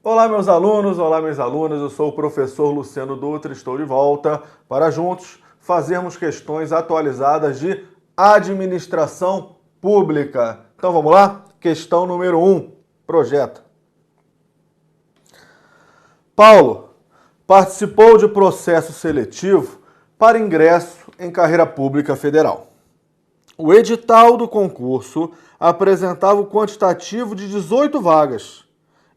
Olá, meus alunos, olá, minhas alunas, eu sou o professor Luciano Dutra, estou de volta para juntos fazermos questões atualizadas de administração pública. Então vamos lá? Questão número 1, projeta. Paulo participou de processo seletivo para ingresso em carreira pública federal. O edital do concurso apresentava o quantitativo de 18 vagas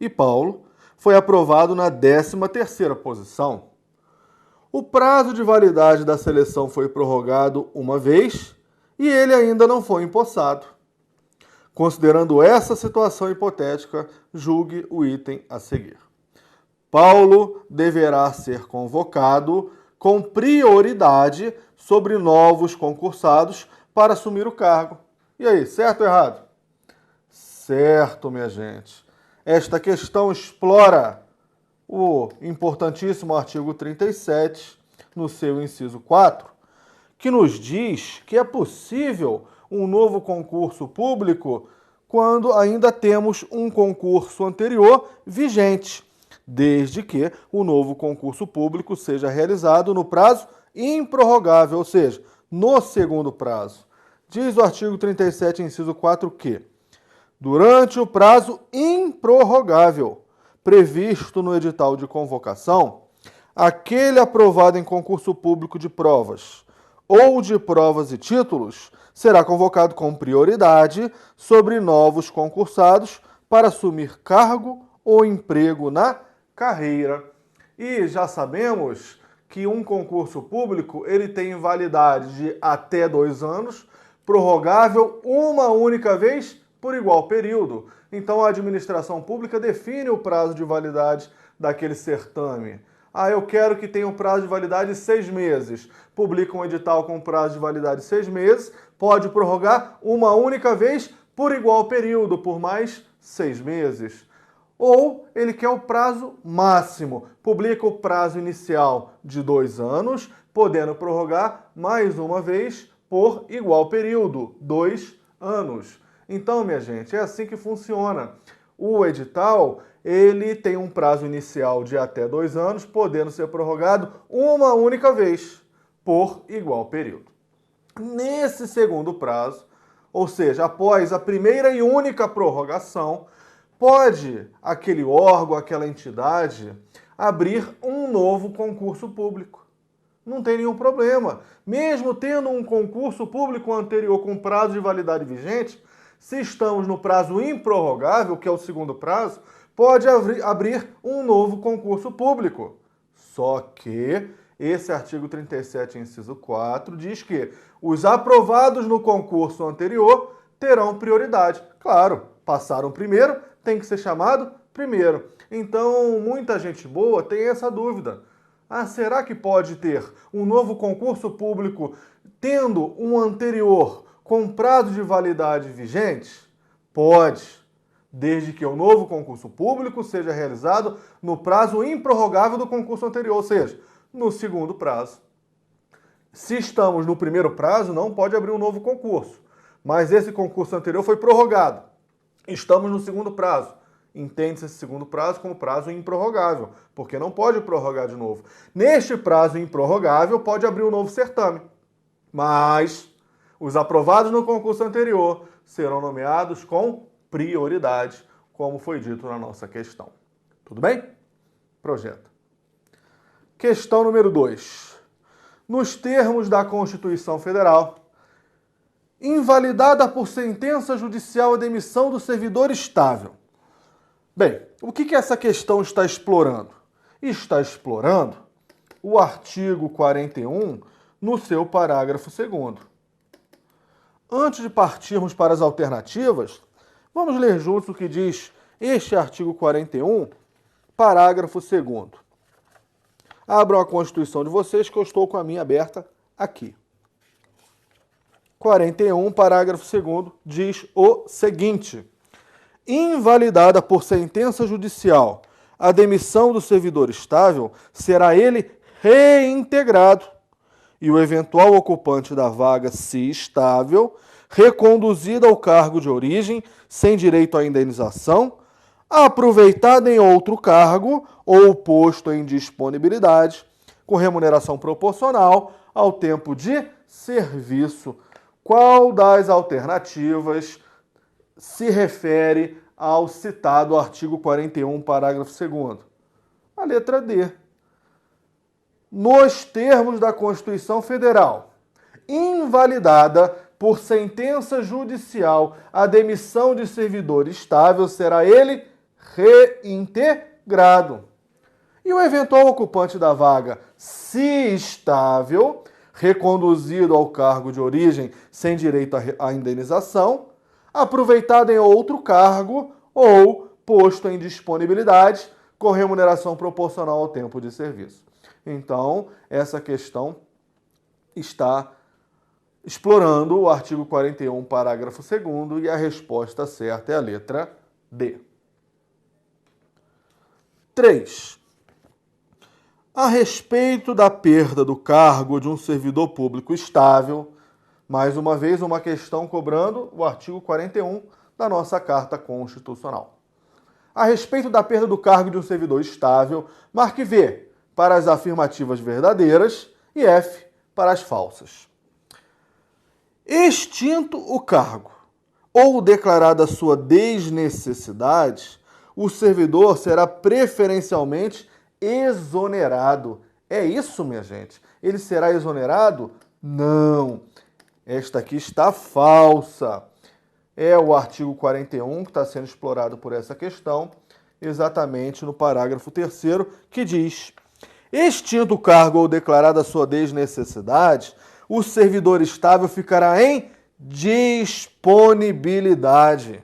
e Paulo foi aprovado na 13ª posição. O prazo de validade da seleção foi prorrogado uma vez e ele ainda não foi empossado. Considerando essa situação hipotética, julgue o item a seguir. Paulo deverá ser convocado com prioridade sobre novos concursados para assumir o cargo. E aí, certo ou errado? Certo, minha gente. Esta questão explora o importantíssimo artigo 37, no seu inciso 4, que nos diz que é possível um novo concurso público quando ainda temos um concurso anterior vigente, desde que o novo concurso público seja realizado no prazo improrrogável, ou seja, no segundo prazo. Diz o artigo 37, inciso 4, que durante o prazo improrrogável previsto no edital de convocação, aquele aprovado em concurso público de provas ou de provas e títulos será convocado com prioridade sobre novos concursados para assumir cargo ou emprego na carreira. E já sabemos que um concurso público ele tem validade de até 2 anos, prorrogável uma única vez por igual período. Então a administração pública define o prazo de validade daquele certame. Eu quero que tenha um prazo de validade de 6 meses. Publica um edital com prazo de validade de 6 meses, pode prorrogar uma única vez por igual período, por mais 6 meses. Ou ele quer o prazo máximo, publica o prazo inicial de 2 anos, podendo prorrogar mais uma vez por igual período, 2 anos. Então, minha gente, é assim que funciona. O edital, ele tem um prazo inicial de até 2 anos, podendo ser prorrogado uma única vez, por igual período. Nesse segundo prazo, ou seja, após a primeira e única prorrogação, pode aquele órgão, aquela entidade, abrir um novo concurso público. Não tem nenhum problema. Mesmo tendo um concurso público anterior com prazo de validade vigente, se estamos no prazo improrrogável, que é o segundo prazo, pode abrir um novo concurso público. Só que esse artigo 37, inciso 4, diz que os aprovados no concurso anterior terão prioridade. Claro, passaram primeiro, tem que ser chamado primeiro. Então, muita gente boa tem essa dúvida. Será que pode ter um novo concurso público tendo um anterior com prazo de validade vigente? Pode, desde que o novo concurso público seja realizado no prazo improrrogável do concurso anterior, ou seja, no segundo prazo. Se estamos no primeiro prazo, não pode abrir um novo concurso, mas esse concurso anterior foi prorrogado. Estamos no segundo prazo. Entende-se esse segundo prazo como prazo improrrogável, porque não pode prorrogar de novo. Neste prazo improrrogável, pode abrir um novo certame, mas os aprovados no concurso anterior serão nomeados com prioridade, como foi dito na nossa questão. Tudo bem? Projeta. Questão número 2. Nos termos da Constituição Federal, invalidada por sentença judicial a demissão do servidor estável. Bem, o que essa questão está explorando? Está explorando o artigo 41 no seu parágrafo 2º. Antes de partirmos para as alternativas, vamos ler juntos o que diz este artigo 41, parágrafo 2º. Abram a Constituição de vocês, que eu estou com a minha aberta aqui. 41, parágrafo 2º, diz o seguinte: invalidada por sentença judicial a demissão do servidor estável, será ele reintegrado e o eventual ocupante da vaga, se estável, reconduzido ao cargo de origem, sem direito à indenização, aproveitada em outro cargo ou posto em disponibilidade, com remuneração proporcional ao tempo de serviço. Qual das alternativas se refere ao citado artigo 41, parágrafo 2º? A letra D. Nos termos da Constituição Federal, invalidada por sentença judicial, a demissão de servidor estável será ele reintegrado. E o eventual ocupante da vaga, se estável, reconduzido ao cargo de origem sem direito à indenização, aproveitado em outro cargo ou posto em disponibilidade com remuneração proporcional ao tempo de serviço. Então, essa questão está explorando o artigo 41, parágrafo 2º, e a resposta certa é a letra D. 3. A respeito da perda do cargo de um servidor público estável, mais uma vez uma questão cobrando o artigo 41 da nossa Carta Constitucional. A respeito da perda do cargo de um servidor estável, marque V para as afirmativas verdadeiras e F para as falsas. Extinto o cargo ou declarada sua desnecessidade, o servidor será preferencialmente exonerado. É isso, minha gente? Ele será exonerado? Não. Esta aqui está falsa. É o artigo 41 que está sendo explorado por essa questão, exatamente no parágrafo 3º, que diz: extinto o cargo ou declarada sua desnecessidade, o servidor estável ficará em disponibilidade,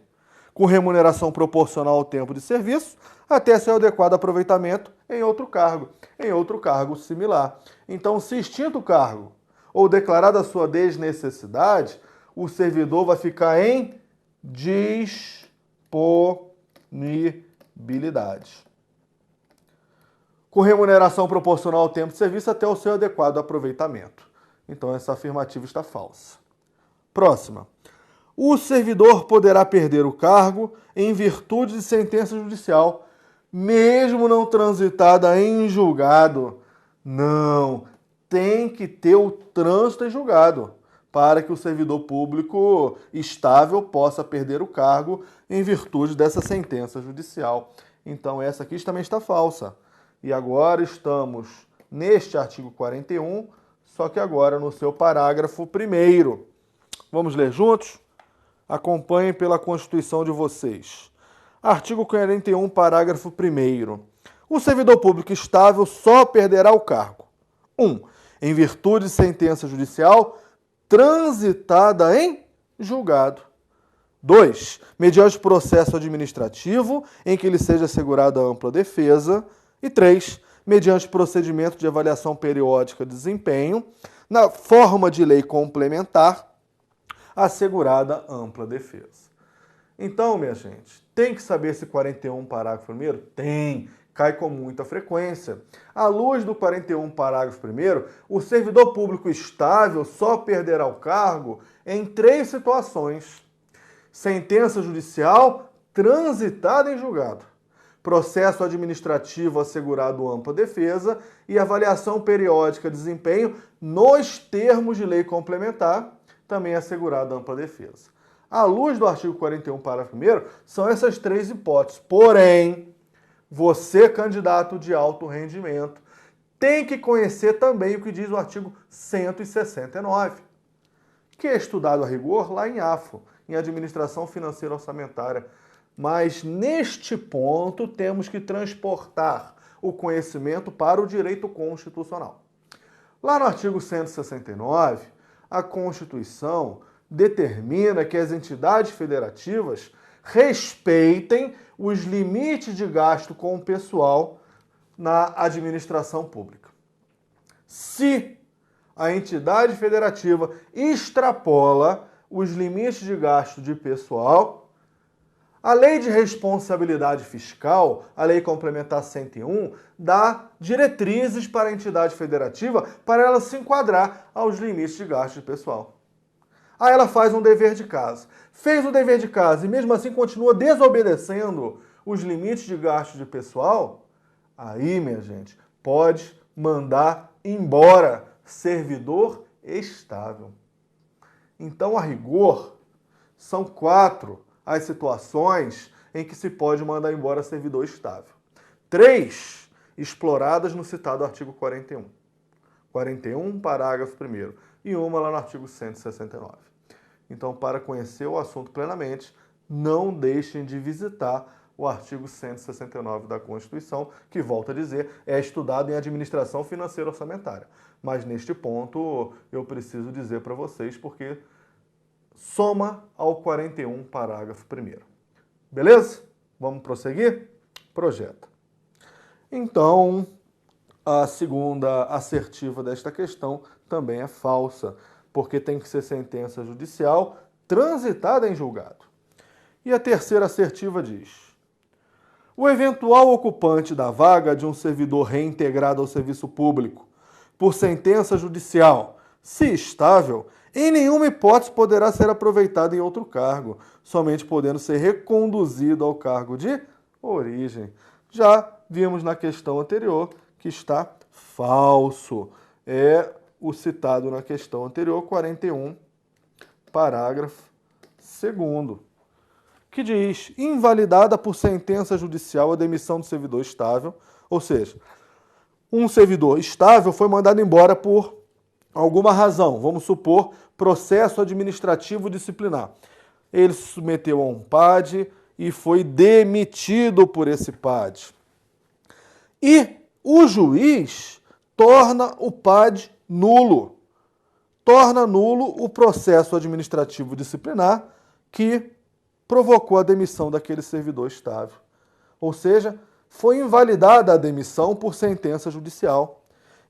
com remuneração proporcional ao tempo de serviço, até seu adequado aproveitamento em outro cargo similar. Então, se extinto o cargo ou declarada a sua desnecessidade, o servidor vai ficar em disponibilidade, com remuneração proporcional ao tempo de serviço até o seu adequado aproveitamento. Então, essa afirmativa está falsa. Próxima. O servidor poderá perder o cargo em virtude de sentença judicial, mesmo não transitada em julgado. Não, tem que ter o trânsito em julgado para que o servidor público estável possa perder o cargo em virtude dessa sentença judicial. Então, essa aqui também está falsa. E agora estamos neste artigo 41, só que agora no seu parágrafo 1º. Vamos ler juntos? Acompanhem pela Constituição de vocês. Artigo 41, parágrafo 1º. O servidor público estável só perderá o cargo: 1. Em virtude de sentença judicial transitada em julgado. 2. Mediante processo administrativo em que lhe seja assegurada ampla defesa. E 3. Mediante procedimento de avaliação periódica de desempenho, na forma de lei complementar, assegurada ampla defesa. Então, minha gente, tem que saber esse 41, parágrafo 1º? Tem, cai com muita frequência. À luz do 41, parágrafo 1º, o servidor público estável só perderá o cargo em 3 situações: sentença judicial transitada em julgado, processo administrativo assegurado ampla defesa e avaliação periódica de desempenho nos termos de lei complementar, também assegurado ampla defesa. À luz do artigo 41, parágrafo 1º, são essas 3 hipóteses. Porém, você, candidato de alto rendimento, tem que conhecer também o que diz o artigo 169, que é estudado a rigor lá em AFO, em Administração Financeira Orçamentária. Mas, neste ponto, temos que transportar o conhecimento para o direito constitucional. Lá no artigo 169, a Constituição determina que as entidades federativas respeitem os limites de gasto com o pessoal na administração pública. Se a entidade federativa extrapola os limites de gasto de pessoal, a Lei de Responsabilidade Fiscal, a Lei Complementar 101, dá diretrizes para a entidade federativa para ela se enquadrar aos limites de gasto de pessoal. Aí ela faz um dever de casa. Fez o dever de casa e mesmo assim continua desobedecendo os limites de gasto de pessoal, aí, minha gente, pode mandar embora servidor estável. Então, a rigor, são 4 as situações em que se pode mandar embora servidor estável. 3 exploradas no citado artigo 41. 41, parágrafo 1º, e uma lá no artigo 169. Então, para conhecer o assunto plenamente, não deixem de visitar o artigo 169 da Constituição, que, volto a dizer, é estudado em administração financeira orçamentária. Mas, neste ponto, eu preciso dizer para vocês, porque soma ao 41, parágrafo 1º. Beleza? Vamos prosseguir? Projeta. Então, a segunda assertiva desta questão também é falsa, porque tem que ser sentença judicial transitada em julgado. E a terceira assertiva diz: o eventual ocupante da vaga de um servidor reintegrado ao serviço público por sentença judicial, se estável, em nenhuma hipótese poderá ser aproveitado em outro cargo, somente podendo ser reconduzido ao cargo de origem. Já vimos na questão anterior que está falso. É o citado na questão anterior, 41, parágrafo 2º, que diz: invalidada por sentença judicial a demissão do servidor estável, ou seja, um servidor estável foi mandado embora por alguma razão, vamos supor, processo administrativo disciplinar. Ele se submeteu a um PAD e foi demitido por esse PAD. E o juiz torna o PAD nulo. Torna nulo o processo administrativo disciplinar que provocou a demissão daquele servidor estável. Ou seja, foi invalidada a demissão por sentença judicial.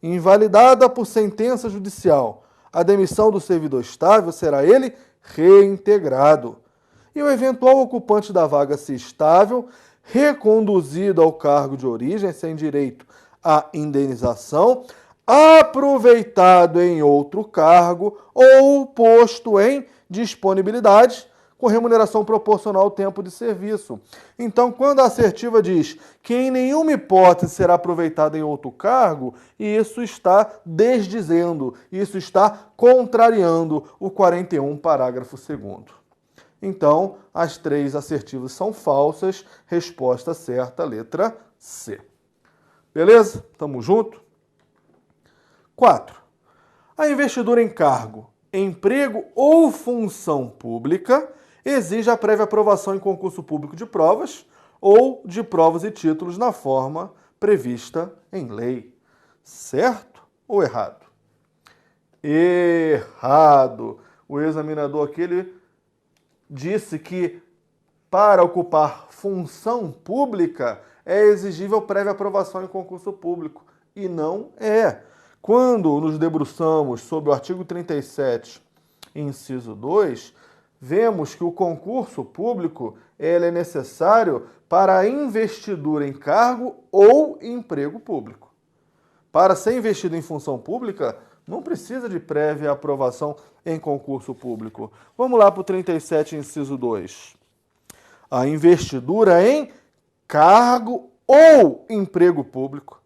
Invalidada por sentença judicial, a demissão do servidor estável será ele reintegrado. E o eventual ocupante da vaga, se estável, reconduzido ao cargo de origem sem direito à indenização, aproveitado em outro cargo ou posto em disponibilidade com remuneração proporcional ao tempo de serviço. Então, quando a assertiva diz que em nenhuma hipótese será aproveitado em outro cargo, isso está desdizendo, isso está contrariando o 41, parágrafo 2º. Então, as 3 assertivas são falsas, resposta certa, letra C. Beleza? Tamo junto? 4. A investidura em cargo, emprego ou função pública exige a prévia aprovação em concurso público de provas ou de provas e títulos na forma prevista em lei. Certo ou errado? Errado. O examinador aqui ele disse que para ocupar função pública é exigível prévia aprovação em concurso público. E não é. Quando nos debruçamos sobre o artigo 37, inciso 2, vemos que o concurso público ele é necessário para a investidura em cargo ou emprego público. Para ser investido em função pública, não precisa de prévia aprovação em concurso público. Vamos lá para o 37, inciso 2. A investidura em cargo ou emprego público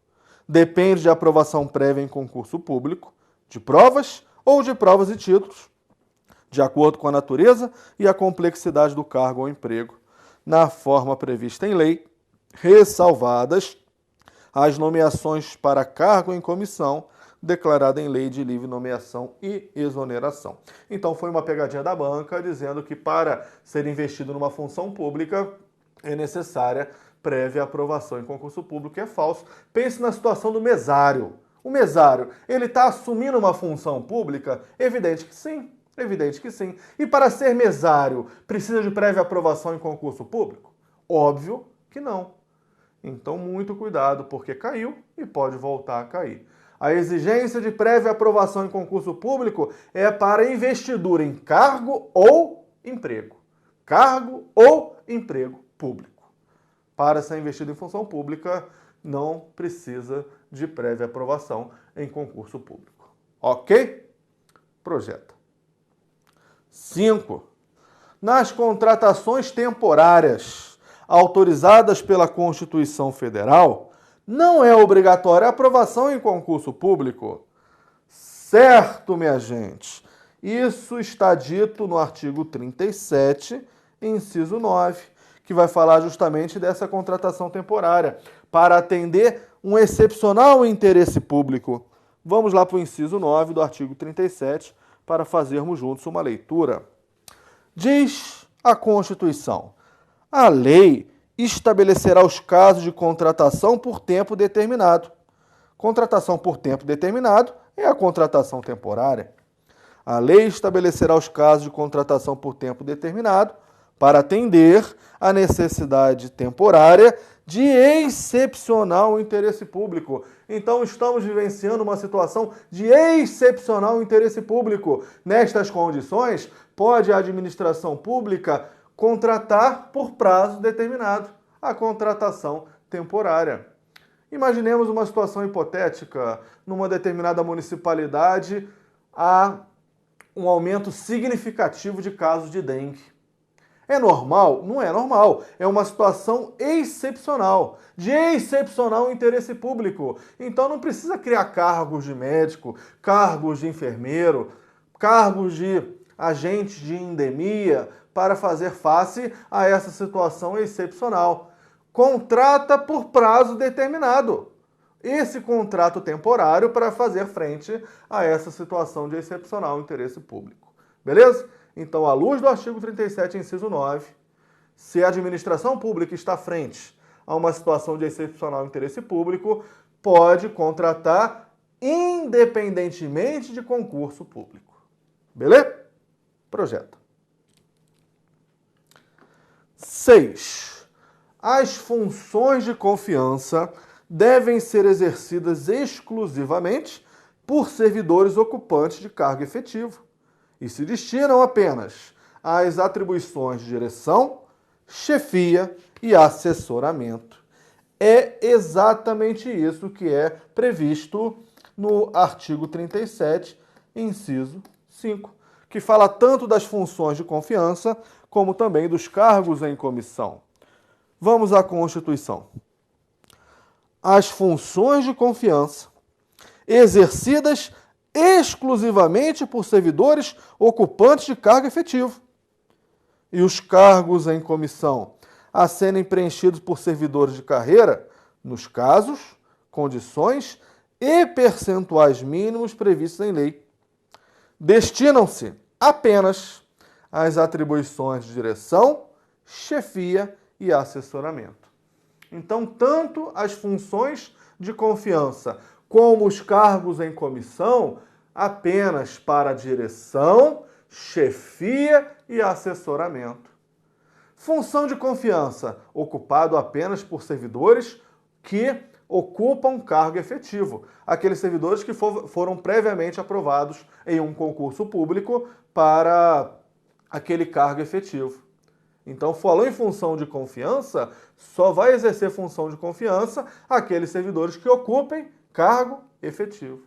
depende de aprovação prévia em concurso público, de provas ou de provas e títulos, de acordo com a natureza e a complexidade do cargo ou emprego, na forma prevista em lei, ressalvadas as nomeações para cargo em comissão, declarada em lei de livre nomeação e exoneração. Então foi uma pegadinha da banca dizendo que para ser investido numa função pública é necessária prévia aprovação em concurso público, é falso. Pense na situação do mesário. O mesário, ele está assumindo uma função pública? Evidente que sim. Evidente que sim. E para ser mesário, precisa de prévia aprovação em concurso público? Óbvio que não. Então, muito cuidado, porque caiu e pode voltar a cair. A exigência de prévia aprovação em concurso público é para investidura em cargo ou emprego. Cargo ou emprego público. Para ser investido em função pública, não precisa de prévia aprovação em concurso público. Ok? Projeta. 5. Nas contratações temporárias, autorizadas pela Constituição Federal, não é obrigatória a aprovação em concurso público. Certo, minha gente? Isso está dito no artigo 37, inciso 9, que vai falar justamente dessa contratação temporária, para atender um excepcional interesse público. Vamos lá para o inciso 9 do artigo 37, para fazermos juntos uma leitura. Diz a Constituição: a lei estabelecerá os casos de contratação por tempo determinado. Contratação por tempo determinado é a contratação temporária. A lei estabelecerá os casos de contratação por tempo determinado para atender a necessidade temporária de excepcional interesse público. Então, estamos vivenciando uma situação de excepcional interesse público. Nestas condições, pode a administração pública contratar por prazo determinado, a contratação temporária. Imaginemos uma situação hipotética. Numa determinada municipalidade, há um aumento significativo de casos de dengue. É normal? Não é normal. É uma situação excepcional, de excepcional interesse público. Então não precisa criar cargos de médico, cargos de enfermeiro, cargos de agente de endemia para fazer face a essa situação excepcional. Contrata por prazo determinado esse contrato temporário para fazer frente a essa situação de excepcional interesse público. Beleza? Então, à luz do artigo 37, inciso 9, se a administração pública está frente a uma situação de excepcional interesse público, pode contratar independentemente de concurso público. Beleza? Projeto. 6. As funções de confiança devem ser exercidas exclusivamente por servidores ocupantes de cargo efetivo e se destinam apenas às atribuições de direção, chefia e assessoramento. É exatamente isso que é previsto no artigo 37, inciso 5, que fala tanto das funções de confiança como também dos cargos em comissão. Vamos à Constituição. As funções de confiança exercidas exclusivamente por servidores ocupantes de cargo efetivo e os cargos em comissão a serem preenchidos por servidores de carreira nos casos, condições e percentuais mínimos previstos em lei. Destinam-se apenas às atribuições de direção, chefia e assessoramento. Então, tanto as funções de confiança como os cargos em comissão, apenas para direção, chefia e assessoramento. Função de confiança, ocupado apenas por servidores que ocupam cargo efetivo. Aqueles servidores que foram previamente aprovados em um concurso público para aquele cargo efetivo. Então, falou em função de confiança, só vai exercer função de confiança aqueles servidores que ocupem cargo efetivo.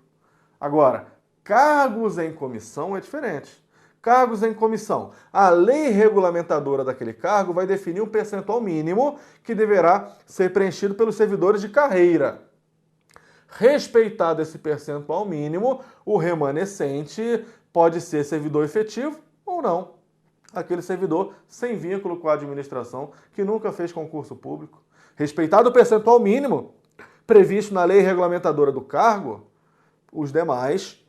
Agora, cargos em comissão é diferente. Cargos em comissão. A lei regulamentadora daquele cargo vai definir um percentual mínimo que deverá ser preenchido pelos servidores de carreira. Respeitado esse percentual mínimo, o remanescente pode ser servidor efetivo ou não. Aquele servidor sem vínculo com a administração, que nunca fez concurso público. Respeitado o percentual mínimo previsto na lei regulamentadora do cargo, os demais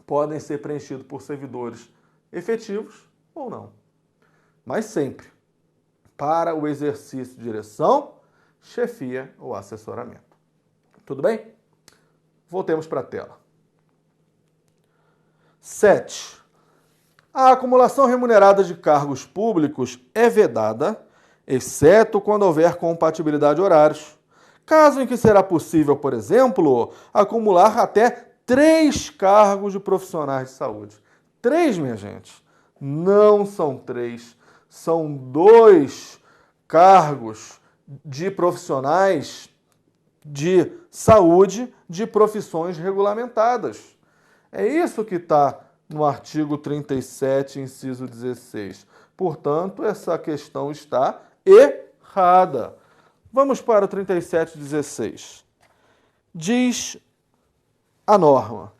podem ser preenchidos por servidores efetivos ou não. Mas sempre para o exercício de direção, chefia ou assessoramento. Tudo bem? Voltemos para a tela. 7. A acumulação remunerada de cargos públicos é vedada, exceto quando houver compatibilidade de horários. Caso em que será possível, por exemplo, acumular até 3 cargos de profissionais de saúde. 3, minha gente. Não são 3, são 2 cargos de profissionais de saúde de profissões regulamentadas. É isso que está no artigo 37, inciso 16. Portanto, essa questão está Errada. Vamos para o 3716. Diz a norma: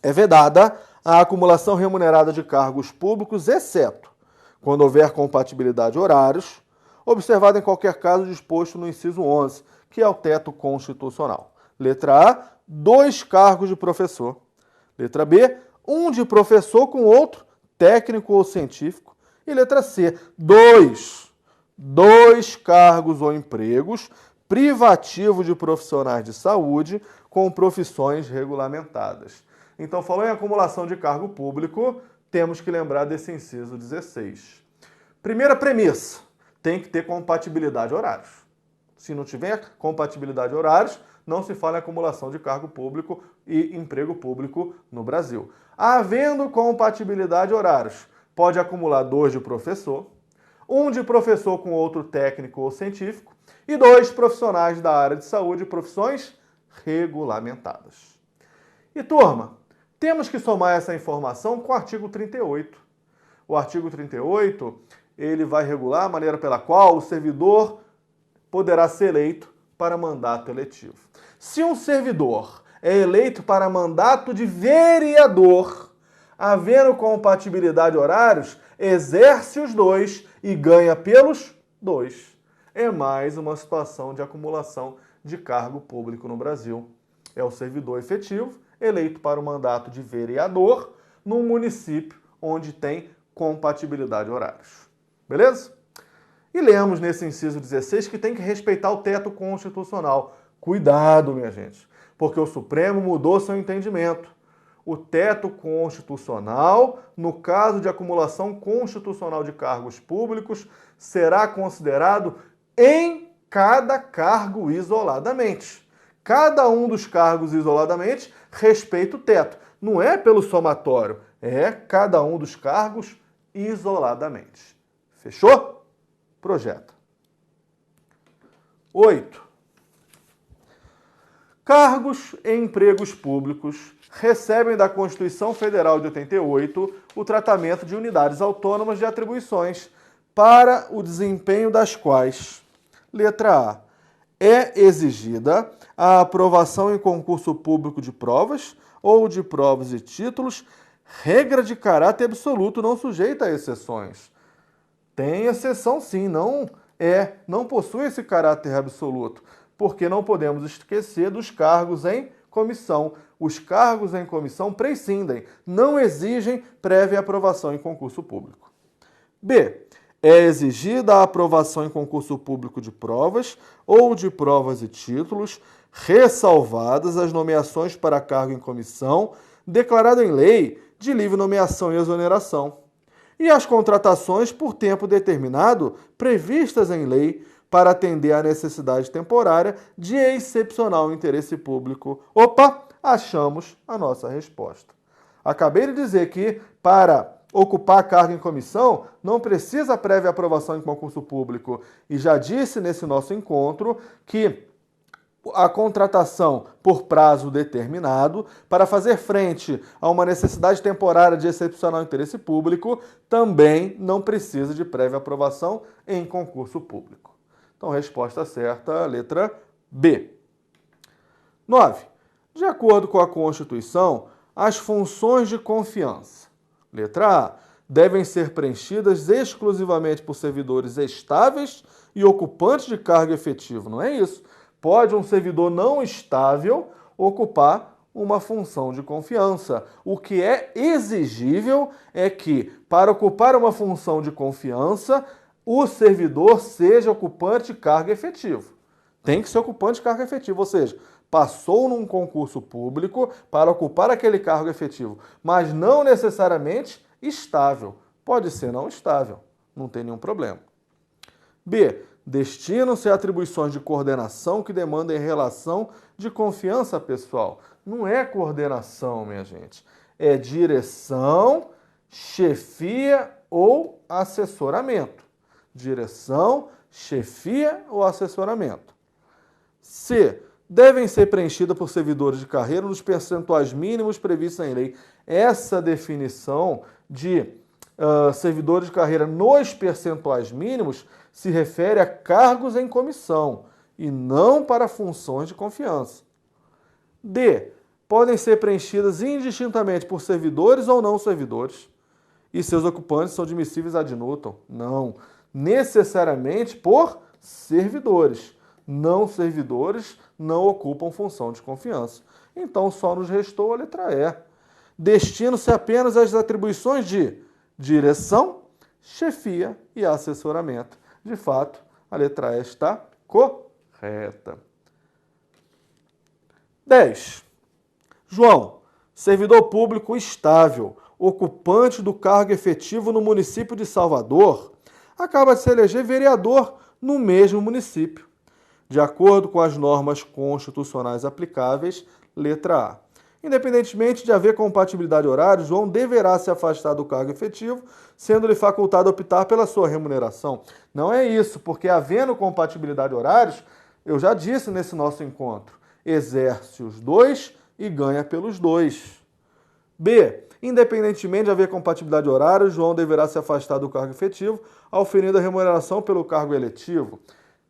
é vedada a acumulação remunerada de cargos públicos, exceto quando houver compatibilidade de horários, observado em qualquer caso disposto no inciso 11, que é o teto constitucional. Letra A, 2 cargos de professor. Letra B, 1 de professor com outro, técnico ou científico. E letra C, 2 cargos ou empregos privativos de profissionais de saúde com profissões regulamentadas. Então, falou em acumulação de cargo público, temos que lembrar desse inciso 16. Primeira premissa, tem que ter compatibilidade de horários. Se não tiver compatibilidade de horários, não se fala em acumulação de cargo público e emprego público no Brasil. Havendo compatibilidade de horários, pode acumular 2 de professor, 1 de professor com outro técnico ou científico e 2 profissionais da área de saúde, profissões regulamentadas. E turma, temos que somar essa informação com o artigo 38. O artigo 38, ele vai regular a maneira pela qual o servidor poderá ser eleito para mandato eletivo. Se um servidor é eleito para mandato de vereador, havendo compatibilidade de horários, exerce os 2 e ganha pelos 2. É mais uma situação de acumulação de cargo público no Brasil. É o servidor efetivo eleito para o mandato de vereador num município onde tem compatibilidade de horários. Beleza? E lemos nesse inciso 16 que tem que respeitar o teto constitucional. Cuidado, minha gente, porque o Supremo mudou seu entendimento. O teto constitucional, no caso de acumulação constitucional de cargos públicos, será considerado em cada cargo isoladamente. Cada um dos cargos isoladamente respeita o teto. Não é pelo somatório, é cada um dos cargos isoladamente. Fechou? Projeta. 8. Cargos e empregos públicos recebem da Constituição Federal de 88 o tratamento de unidades autônomas de atribuições para o desempenho das quais, letra A, é exigida a aprovação em concurso público de provas ou de provas e títulos, regra de caráter absoluto, não sujeita a exceções. Tem exceção sim, não possui esse caráter absoluto, porque não podemos esquecer dos cargos em comissão. Os cargos em comissão prescindem, não exigem prévia aprovação em concurso público. B. É exigida a aprovação em concurso público de provas ou de provas e títulos, ressalvadas as nomeações para cargo em comissão, declarado em lei de livre nomeação e exoneração, e as contratações por tempo determinado previstas em lei para atender à necessidade temporária de excepcional interesse público. Opa, achamos a nossa resposta. Acabei de dizer que para ocupar cargo em comissão não precisa prévia aprovação em concurso público. E já disse nesse nosso encontro que a contratação por prazo determinado para fazer frente a uma necessidade temporária de excepcional interesse público também não precisa de prévia aprovação em concurso público. Então, resposta certa, letra B. 9. De acordo com a Constituição, as funções de confiança, letra A, devem ser preenchidas exclusivamente por servidores estáveis e ocupantes de cargo efetivo. Não é isso. Pode um servidor não estável ocupar uma função de confiança. O que é exigível é que, para ocupar uma função de confiança, o servidor seja ocupante de cargo efetivo. Tem que ser ocupante de cargo efetivo, ou seja, passou num concurso público para ocupar aquele cargo efetivo, mas não necessariamente estável. Pode ser não estável, não tem nenhum problema. B. Destinam-se a atribuições de coordenação que demandem relação de confiança pessoal. Não é coordenação, minha gente. É direção, chefia ou assessoramento. Direção, chefia ou assessoramento. C. Devem ser preenchidas por servidores de carreira nos percentuais mínimos previstos em lei. Essa definição de servidores de carreira nos percentuais mínimos se refere a cargos em comissão e não para funções de confiança. D. Podem ser preenchidas indistintamente por servidores ou não servidores e seus ocupantes são admissíveis ad nutum. Não. Necessariamente por servidores. Não servidores não ocupam função de confiança. Então só nos restou a letra E. Destino-se apenas às atribuições de direção, chefia e assessoramento. De fato, a letra E está correta. 10. João, servidor público estável, ocupante do cargo efetivo no município de Salvador, acaba de se eleger vereador no mesmo município. De acordo com as normas constitucionais aplicáveis, letra A. Independentemente de haver compatibilidade de horário, João deverá se afastar do cargo efetivo, sendo-lhe facultado optar pela sua remuneração. Não é isso, porque havendo compatibilidade de horários, eu já disse nesse nosso encontro, exerce os dois e ganha pelos dois. B. Independentemente de haver compatibilidade de horário, João deverá se afastar do cargo efetivo, auferindo a remuneração pelo cargo eletivo.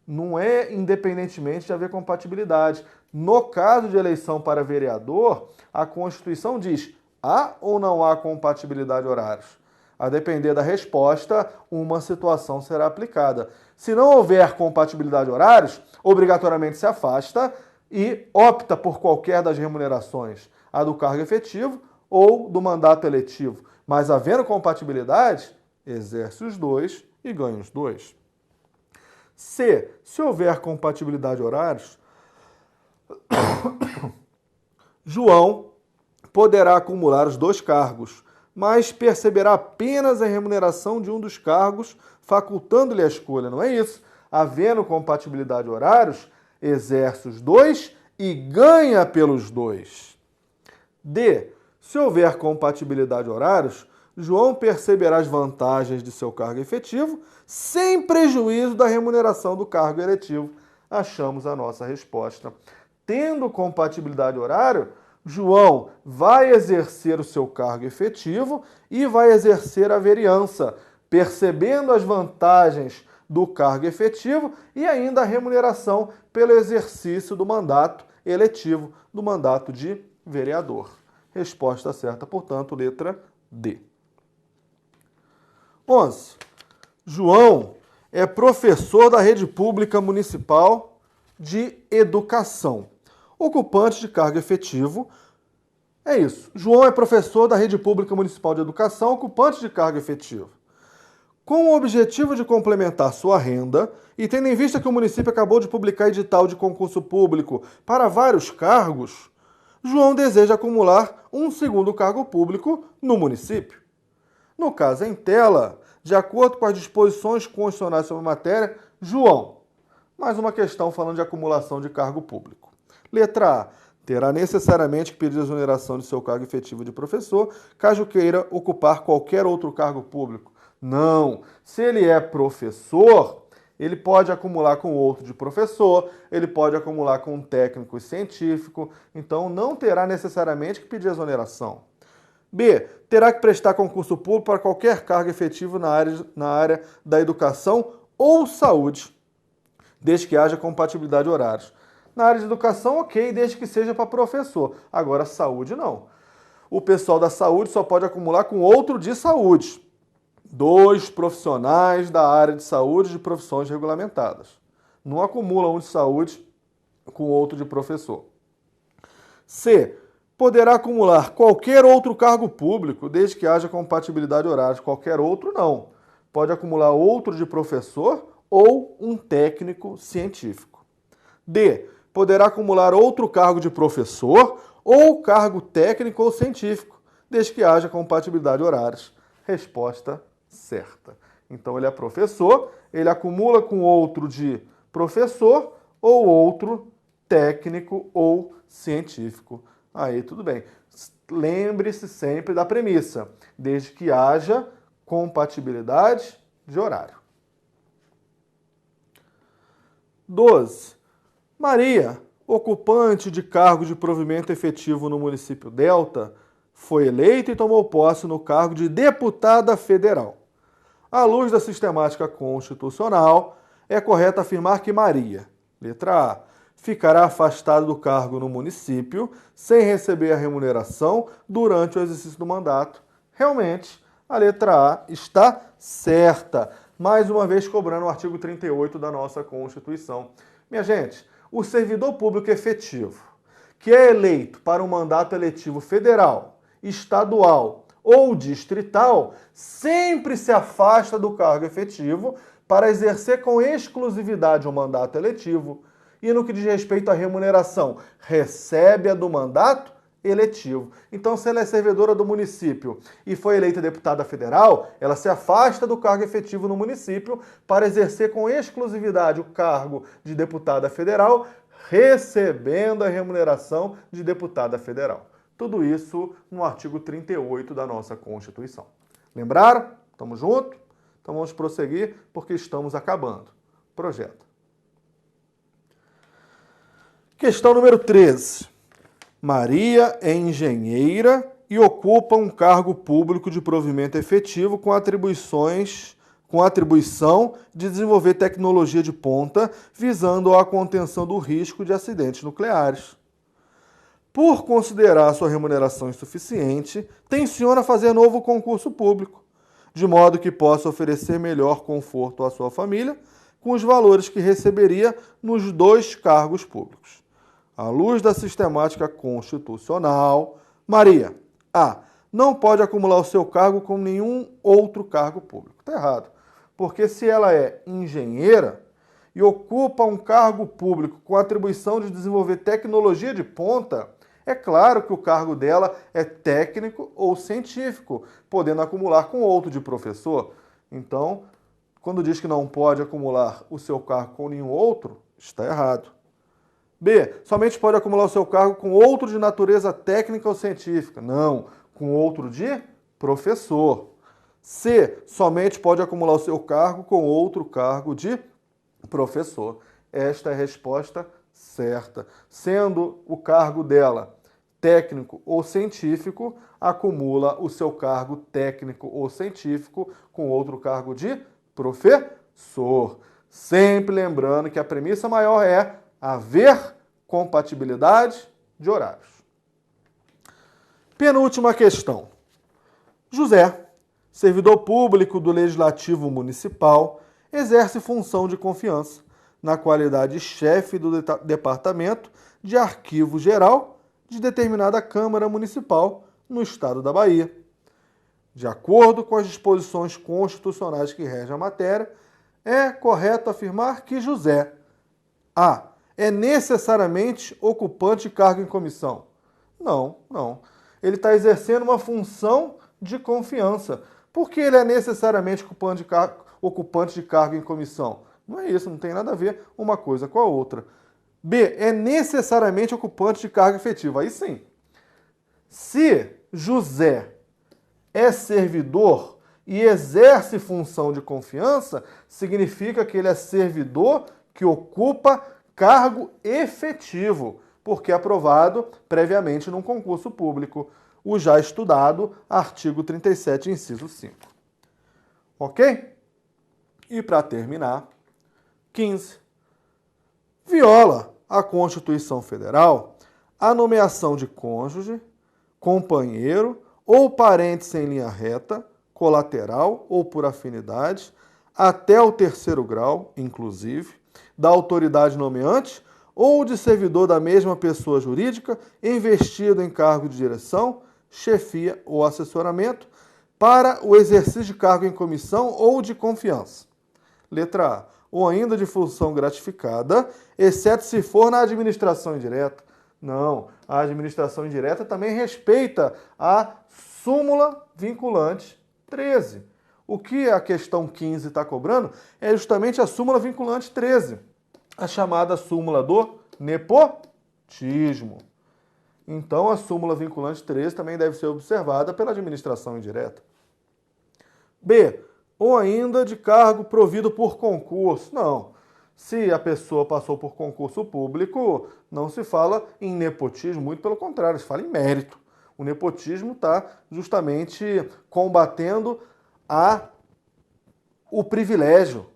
Não é independentemente de haver compatibilidade. No caso de eleição para vereador, a Constituição diz: há ou não há compatibilidade de horários? A depender da resposta, uma situação será aplicada. Se não houver compatibilidade de horários, obrigatoriamente se afasta e opta por qualquer das remunerações, a do cargo efetivo ou do mandato eletivo. Mas havendo compatibilidade, exerce os dois e ganha os dois. C. Se houver compatibilidade de horários, João poderá acumular os dois cargos, mas perceberá apenas a remuneração de um dos cargos, facultando-lhe a escolha. Não é isso. Havendo compatibilidade de horários, exerce os dois e ganha pelos dois. D. Se houver compatibilidade de horários, João perceberá as vantagens de seu cargo efetivo sem prejuízo da remuneração do cargo eletivo. Achamos a nossa resposta. Tendo compatibilidade de horário, João vai exercer o seu cargo efetivo e vai exercer a vereança, percebendo as vantagens do cargo efetivo e ainda a remuneração pelo exercício do mandato eletivo, do mandato de vereador. Resposta certa, portanto, letra D. 11. João é professor da rede pública municipal de educação, ocupante de cargo efetivo. É isso. João é professor da rede pública municipal de educação, ocupante de cargo efetivo. Com o objetivo de complementar sua renda e tendo em vista que o município acabou de publicar edital de concurso público para vários cargos, João deseja acumular um segundo cargo público no município. No caso em tela, de acordo com as disposições constitucionais sobre a matéria, João, mais uma questão falando de acumulação de cargo público. Letra A. Terá necessariamente que pedir exoneração de seu cargo efetivo de professor, caso queira ocupar qualquer outro cargo público. Não. Se ele é professor, ele pode acumular com outro de professor, ele pode acumular com um técnico científico, então não terá necessariamente que pedir exoneração. B. Terá que prestar concurso público para qualquer cargo efetivo na área da educação ou saúde, desde que haja compatibilidade de horários. Na área de educação, ok, desde que seja para professor. Agora, saúde, não. O pessoal da saúde só pode acumular com outro de saúde. 2 profissionais da área de saúde de profissões regulamentadas. Não acumula um de saúde com outro de professor. C. Poderá acumular qualquer outro cargo público, desde que haja compatibilidade de horários. Qualquer outro, não. Pode acumular outro de professor ou um técnico científico. D. Poderá acumular outro cargo de professor ou cargo técnico ou científico, desde que haja compatibilidade de horários. Resposta certa. Então ele é professor, ele acumula com outro de professor ou outro técnico ou científico. Aí tudo bem. Lembre-se sempre da premissa, desde que haja compatibilidade de horário. 12. Maria, ocupante de cargo de provimento efetivo no município Delta, foi eleita e tomou posse no cargo de deputada federal. À luz da sistemática constitucional, é correto afirmar que Maria, letra A, ficará afastada do cargo no município sem receber a remuneração durante o exercício do mandato. Realmente, a letra A está certa, mais uma vez cobrando o artigo 38 da nossa Constituição. Minha gente, o servidor público efetivo, que é eleito para um mandato eletivo federal, estadual ou distrital, sempre se afasta do cargo efetivo para exercer com exclusividade o mandato eletivo. E no que diz respeito à remuneração, recebe a do mandato eletivo. Então, se ela é servidora do município e foi eleita deputada federal, ela se afasta do cargo efetivo no município para exercer com exclusividade o cargo de deputada federal, recebendo a remuneração de deputada federal. Tudo isso no artigo 38 da nossa Constituição. Lembraram? Tamo junto? Então vamos prosseguir porque estamos acabando. Projeto. Questão número 13. Maria é engenheira e ocupa um cargo público de provimento efetivo com atribuição de desenvolver tecnologia de ponta visando a contenção do risco de acidentes nucleares. Por considerar sua remuneração insuficiente, tenciona fazer novo concurso público, de modo que possa oferecer melhor conforto à sua família com os valores que receberia nos dois cargos públicos. À luz da sistemática constitucional, Maria A. não pode acumular o seu cargo com nenhum outro cargo público. Está errado. Porque se ela é engenheira e ocupa um cargo público com atribuição de desenvolver tecnologia de ponta, é claro que o cargo dela é técnico ou científico, podendo acumular com outro de professor. Então, quando diz que não pode acumular o seu cargo com nenhum outro, está errado. B. Somente pode acumular o seu cargo com outro de natureza técnica ou científica. Não, com outro de professor. C. Somente pode acumular o seu cargo com outro cargo de professor. Esta é a resposta certa. Sendo o cargo dela técnico ou científico, acumula o seu cargo técnico ou científico com outro cargo de professor. Sempre lembrando que a premissa maior é haver compatibilidade de horários. Penúltima questão. José, servidor público do Legislativo Municipal, exerce função de confiança na qualidade de chefe do Departamento de Arquivo Geral de determinada Câmara Municipal no Estado da Bahia. De acordo com as disposições constitucionais que regem a matéria, é correto afirmar que José A. é necessariamente ocupante de cargo em comissão? Não. Ele está exercendo uma função de confiança. Por que ele é necessariamente ocupante de cargo em comissão? Não é isso, não tem nada a ver uma coisa com a outra. B. É necessariamente ocupante de cargo efetivo. Aí sim. Se José é servidor e exerce função de confiança, significa que ele é servidor que ocupa cargo efetivo, porque é aprovado previamente num concurso público. O já estudado artigo 37, inciso 5. Ok? E para terminar, 15. Viola a Constituição Federal a nomeação de cônjuge, companheiro ou parente sem linha reta, colateral ou por afinidade, até o 3º grau, inclusive, da autoridade nomeante ou de servidor da mesma pessoa jurídica investido em cargo de direção, chefia ou assessoramento para o exercício de cargo em comissão ou de confiança. Letra A. Ou ainda de função gratificada, exceto se for na administração indireta. Não, a administração indireta também respeita a súmula vinculante 13. O que a questão 15 está cobrando é justamente a súmula vinculante 13, a chamada súmula do nepotismo. Então, a súmula vinculante 13 também deve ser observada pela administração indireta. B. Ou ainda de cargo provido por concurso. Não. Se a pessoa passou por concurso público, não se fala em nepotismo, muito pelo contrário, se fala em mérito. O nepotismo está justamente combatendo o privilégio,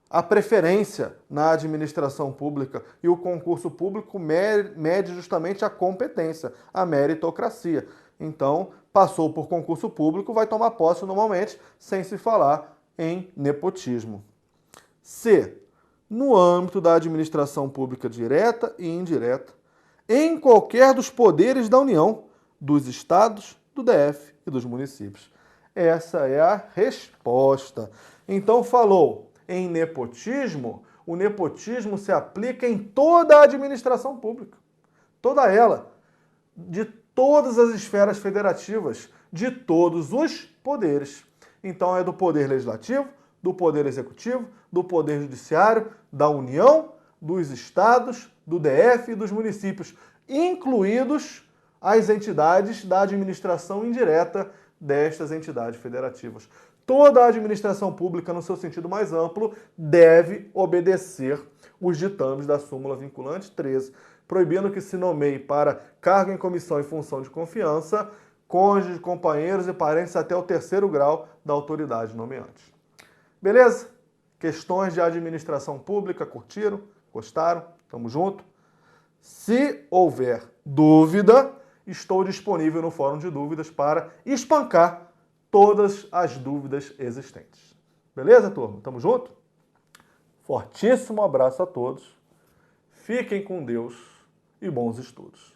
a preferência na administração pública, e o concurso público mede justamente a competência, a meritocracia. Então, passou por concurso público, vai tomar posse normalmente, sem se falar em nepotismo. C. No âmbito da administração pública direta e indireta, em qualquer dos poderes da União, dos estados, do DF e dos municípios. Essa é a resposta. Então, falou em nepotismo, o nepotismo se aplica em toda a administração pública. Toda ela. De todas as esferas federativas, de todos os poderes. Então, é do poder legislativo, do poder executivo, do poder judiciário, da União, dos estados, do DF e dos municípios, incluídos as entidades da administração indireta destas entidades federativas. Toda a administração pública, no seu sentido mais amplo, deve obedecer os ditames da súmula vinculante 13, proibindo que se nomeie para cargo em comissão e função de confiança cônjuges, companheiros e parentes até o 3º grau da autoridade nomeante. Beleza? Questões de administração pública, curtiram? Gostaram? Tamo junto? Se houver dúvida, estou disponível no Fórum de Dúvidas para espancar todas as dúvidas existentes. Beleza, turma? Tamo junto? Fortíssimo abraço a todos. Fiquem com Deus e bons estudos.